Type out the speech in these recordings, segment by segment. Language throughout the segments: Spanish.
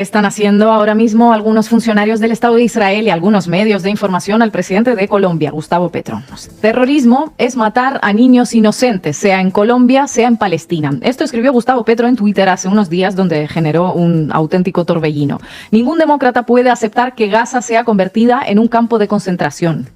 Están haciendo ahora mismo algunos funcionarios del Estado de Israel y algunos medios de información al presidente de Colombia, Gustavo Petro. Terrorismo es matar a niños inocentes, sea en Colombia, sea en Palestina. Esto escribió Gustavo Petro en Twitter hace unos días, donde generó un auténtico torbellino. Ningún demócrata puede aceptar que Gaza sea convertida en un campo de concentración.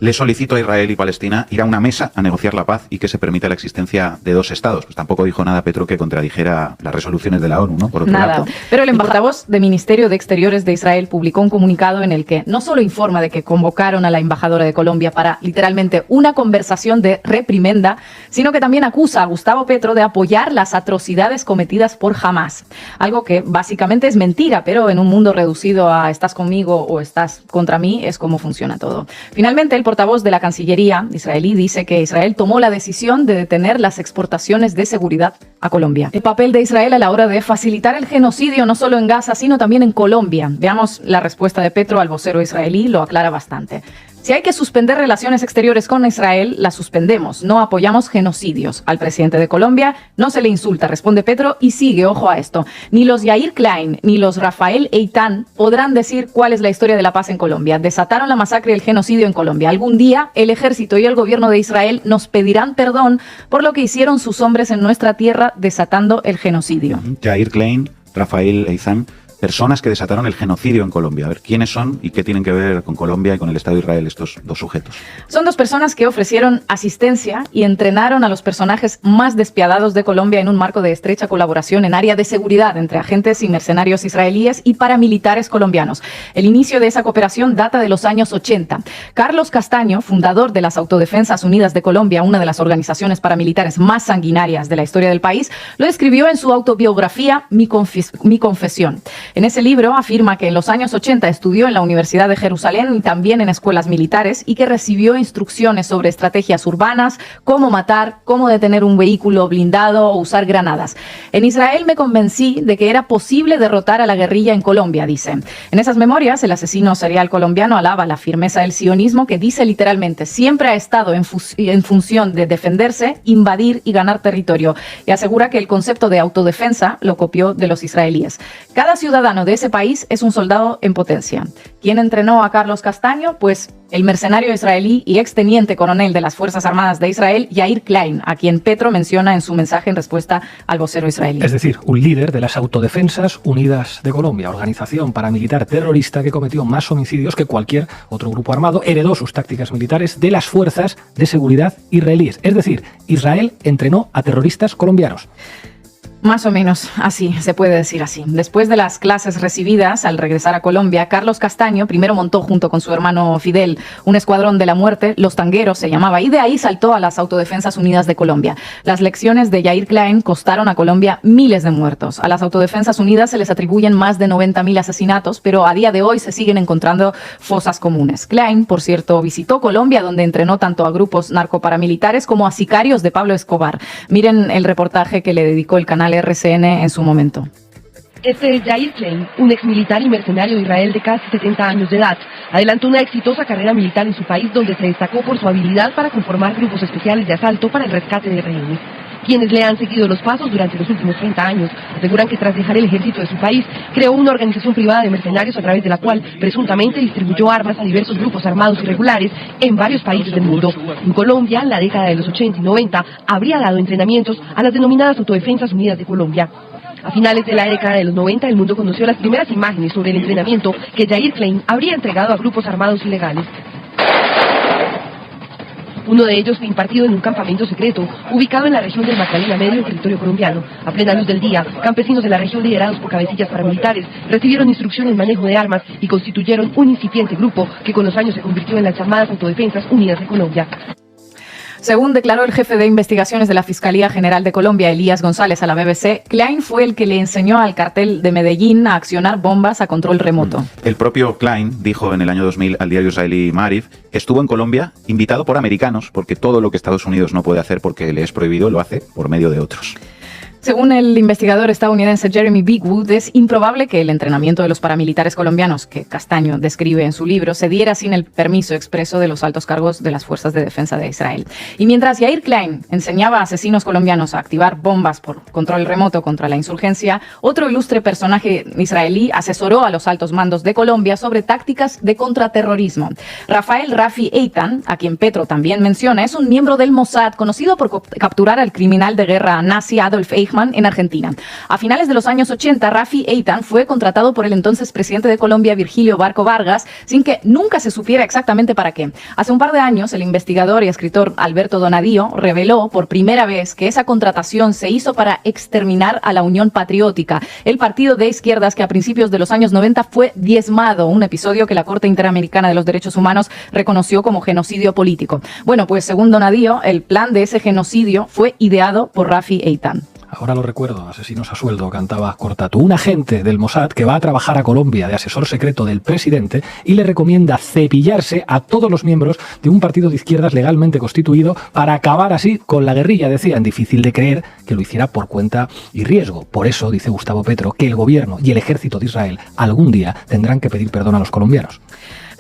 Le solicito a Israel y Palestina ir a una mesa a negociar la paz y que se permita la existencia de dos estados. Pues tampoco dijo nada Petro que contradijera las resoluciones de la ONU, ¿no? Por otro lado. Pero el portavoz del Ministerio de Exteriores de Israel publicó un comunicado en el que no solo informa de que convocaron a la embajadora de Colombia para literalmente una conversación de reprimenda, sino que también acusa a Gustavo Petro de apoyar las atrocidades cometidas por Hamás. Algo que básicamente es mentira, pero en un mundo reducido a estás conmigo o estás contra mí es como funciona todo. Finalmente, el portavoz de la Cancillería israelí dice que Israel tomó la decisión de detener las exportaciones de seguridad a Colombia. El papel de Israel a la hora de facilitar el genocidio no solo en Gaza, sino también en Colombia. Veamos la respuesta de Petro al vocero israelí, lo aclara bastante. Si hay que suspender relaciones exteriores con Israel, las suspendemos. No apoyamos genocidios. Al presidente de Colombia no se le insulta, responde Petro, y sigue, ojo a esto. Ni los Yair Klein ni los Rafael Eitan podrán decir cuál es la historia de la paz en Colombia. Desataron la masacre y el genocidio en Colombia. Algún día el ejército y el gobierno de Israel nos pedirán perdón por lo que hicieron sus hombres en nuestra tierra desatando el genocidio. Yair Klein, Rafael Eitan, personas que desataron el genocidio en Colombia. A ver, ¿quiénes son y qué tienen que ver con Colombia y con el Estado de Israel estos dos sujetos? Son dos personas que ofrecieron asistencia y entrenaron a los personajes más despiadados de Colombia en un marco de estrecha colaboración en área de seguridad entre agentes y mercenarios israelíes y paramilitares colombianos. El inicio de esa cooperación data de los años 80. Carlos Castaño, fundador de las Autodefensas Unidas de Colombia, una de las organizaciones paramilitares más sanguinarias de la historia del país, lo escribió en su autobiografía Mi Confesión. En ese libro afirma que en los años 80 estudió en la Universidad de Jerusalén y también en escuelas militares y que recibió instrucciones sobre estrategias urbanas, cómo matar, cómo detener un vehículo blindado o usar granadas. En Israel me convencí de que era posible derrotar a la guerrilla en Colombia, dice. En esas memorias, el asesino serial colombiano alaba la firmeza del sionismo, que dice literalmente siempre ha estado en función de defenderse, invadir y ganar territorio, y asegura que el concepto de autodefensa lo copió de los israelíes. Cada ciudadano de ese país es un soldado en potencia. ¿Quién entrenó a Carlos Castaño? Pues el mercenario israelí y exteniente coronel de las Fuerzas Armadas de Israel, Yair Klein, a quien Petro menciona en su mensaje en respuesta al vocero israelí. Es decir, un líder de las Autodefensas Unidas de Colombia, organización paramilitar terrorista que cometió más homicidios que cualquier otro grupo armado, heredó sus tácticas militares de las fuerzas de seguridad israelíes. Es decir, Israel entrenó a terroristas colombianos. Más o menos así, se puede decir así. Después de las clases recibidas al regresar a Colombia, Carlos Castaño primero montó junto con su hermano Fidel un escuadrón de la muerte, Los Tangueros se llamaba, y de ahí saltó a las Autodefensas Unidas de Colombia. Las lecciones de Yair Klein costaron a Colombia miles de muertos. A las Autodefensas Unidas se les atribuyen más de 90.000 asesinatos, pero a día de hoy se siguen encontrando fosas comunes. Klein, por cierto, visitó Colombia, donde entrenó tanto a grupos narcoparamilitares como a sicarios de Pablo Escobar. Miren el reportaje que le dedicó el canal RCN en su momento. Este es Yair Klein, un exmilitar y mercenario de Israel de casi 70 años de edad. Adelantó una exitosa carrera militar en su país, donde se destacó por su habilidad para conformar grupos especiales de asalto para el rescate de rehenes. Quienes le han seguido los pasos durante los últimos 30 años aseguran que tras dejar el ejército de su país, creó una organización privada de mercenarios a través de la cual presuntamente distribuyó armas a diversos grupos armados irregulares en varios países del mundo. En Colombia, en la década de los 80 y 90, habría dado entrenamientos a las denominadas Autodefensas Unidas de Colombia. A finales de la década de los 90, el mundo conoció las primeras imágenes sobre el entrenamiento que Yair Klein habría entregado a grupos armados ilegales. Uno de ellos fue impartido en un campamento secreto, ubicado en la región del Magdalena Medio, en territorio colombiano. A plena luz del día, campesinos de la región liderados por cabecillas paramilitares recibieron instrucción en manejo de armas y constituyeron un incipiente grupo que con los años se convirtió en las llamadas Autodefensas Unidas de Colombia. Según declaró el jefe de investigaciones de la Fiscalía General de Colombia, Elías González, a la BBC, Klein fue el que le enseñó al cartel de Medellín a accionar bombas a control remoto. El propio Klein dijo en el año 2000 al diario israelí Maariv que estuvo en Colombia invitado por americanos porque todo lo que Estados Unidos no puede hacer porque le es prohibido lo hace por medio de otros. Según el investigador estadounidense Jeremy Bigwood, es improbable que el entrenamiento de los paramilitares colombianos, que Castaño describe en su libro, se diera sin el permiso expreso de los altos cargos de las Fuerzas de Defensa de Israel. Y mientras Yair Klein enseñaba a asesinos colombianos a activar bombas por control remoto contra la insurgencia, otro ilustre personaje israelí asesoró a los altos mandos de Colombia sobre tácticas de contraterrorismo. Rafael Rafi Eitan, a quien Petro también menciona, es un miembro del Mossad conocido por capturar al criminal de guerra nazi Adolf Eichmann en Argentina. A finales de los años 80, Rafi Eitan fue contratado por el entonces presidente de Colombia, Virgilio Barco Vargas, sin que nunca se supiera exactamente para qué. Hace un par de años, el investigador y escritor Alberto Donadío reveló por primera vez que esa contratación se hizo para exterminar a la Unión Patriótica, el partido de izquierdas que a principios de los años 90 fue diezmado, un episodio que la Corte Interamericana de los Derechos Humanos reconoció como genocidio político. Bueno, pues según Donadío, el plan de ese genocidio fue ideado por Rafi Eitan. Ahora lo recuerdo, Asesinos a sueldo, cantaba Cortatu, un agente del Mossad que va a trabajar a Colombia de asesor secreto del presidente y le recomienda cepillarse a todos los miembros de un partido de izquierdas legalmente constituido para acabar así con la guerrilla. Decían, difícil de creer que lo hiciera por cuenta y riesgo. Por eso, dice Gustavo Petro, que el gobierno y el ejército de Israel algún día tendrán que pedir perdón a los colombianos.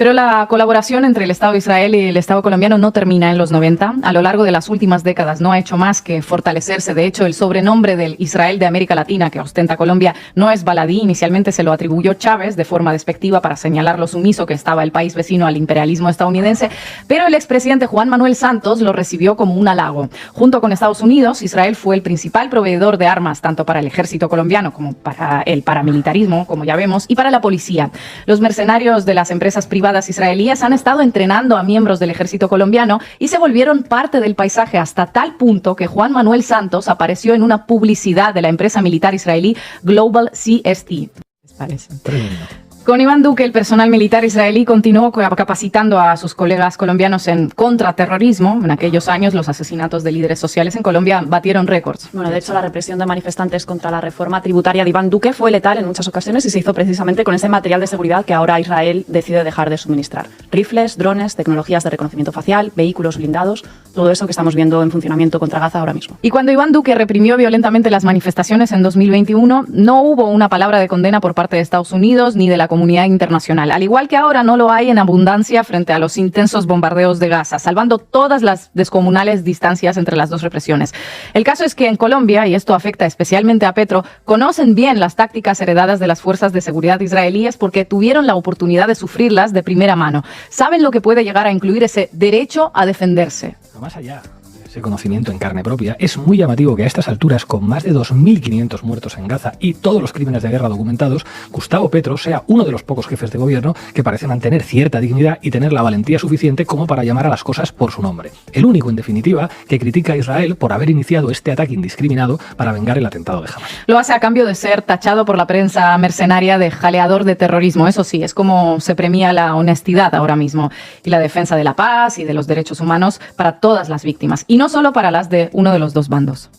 Pero la colaboración entre el Estado de Israel y el Estado colombiano no termina en los 90. A lo largo de las últimas décadas no ha hecho más que fortalecerse. De hecho, el sobrenombre del Israel de América Latina que ostenta Colombia no es baladí. Inicialmente se lo atribuyó Chávez de forma despectiva para señalar lo sumiso que estaba el país vecino al imperialismo estadounidense, pero el expresidente Juan Manuel Santos lo recibió como un halago. Junto con Estados Unidos, Israel fue el principal proveedor de armas, tanto para el ejército colombiano como para el paramilitarismo, como ya vemos, y para la policía. Los mercenarios de las empresas privadas israelíes han estado entrenando a miembros del ejército colombiano y se volvieron parte del paisaje hasta tal punto que Juan Manuel Santos apareció en una publicidad de la empresa militar israelí Global CST. ¿Les parece? Tremendo. Con Iván Duque, el personal militar israelí continuó capacitando a sus colegas colombianos en contraterrorismo. En aquellos años, los asesinatos de líderes sociales en Colombia batieron récords. Bueno, de hecho, la represión de manifestantes contra la reforma tributaria de Iván Duque fue letal en muchas ocasiones y se hizo precisamente con ese material de seguridad que ahora Israel decide dejar de suministrar. Rifles, drones, tecnologías de reconocimiento facial, vehículos blindados, todo eso que estamos viendo en funcionamiento contra Gaza ahora mismo. Y cuando Iván Duque reprimió violentamente las manifestaciones en 2021, no hubo una palabra de condena por parte de Estados Unidos ni de la comunidad internacional, al igual que ahora no lo hay en abundancia frente a los intensos bombardeos de Gaza, salvando todas las descomunales distancias entre las dos represiones. El caso es que en Colombia, y esto afecta especialmente a Petro, conocen bien las tácticas heredadas de las fuerzas de seguridad israelíes porque tuvieron la oportunidad de sufrirlas de primera mano. Saben lo que puede llegar a incluir ese derecho a defenderse. Pero más allá ese conocimiento en carne propia, es muy llamativo que a estas alturas, con más de 2.500 muertos en Gaza y todos los crímenes de guerra documentados, Gustavo Petro sea uno de los pocos jefes de gobierno que parece mantener cierta dignidad y tener la valentía suficiente como para llamar a las cosas por su nombre. El único, en definitiva, que critica a Israel por haber iniciado este ataque indiscriminado para vengar el atentado de Hamas. Lo hace a cambio de ser tachado por la prensa mercenaria de jaleador de terrorismo. Eso sí, es como se premia la honestidad ahora mismo y la defensa de la paz y de los derechos humanos para todas las víctimas. Y no solo para las de uno de los dos bandos.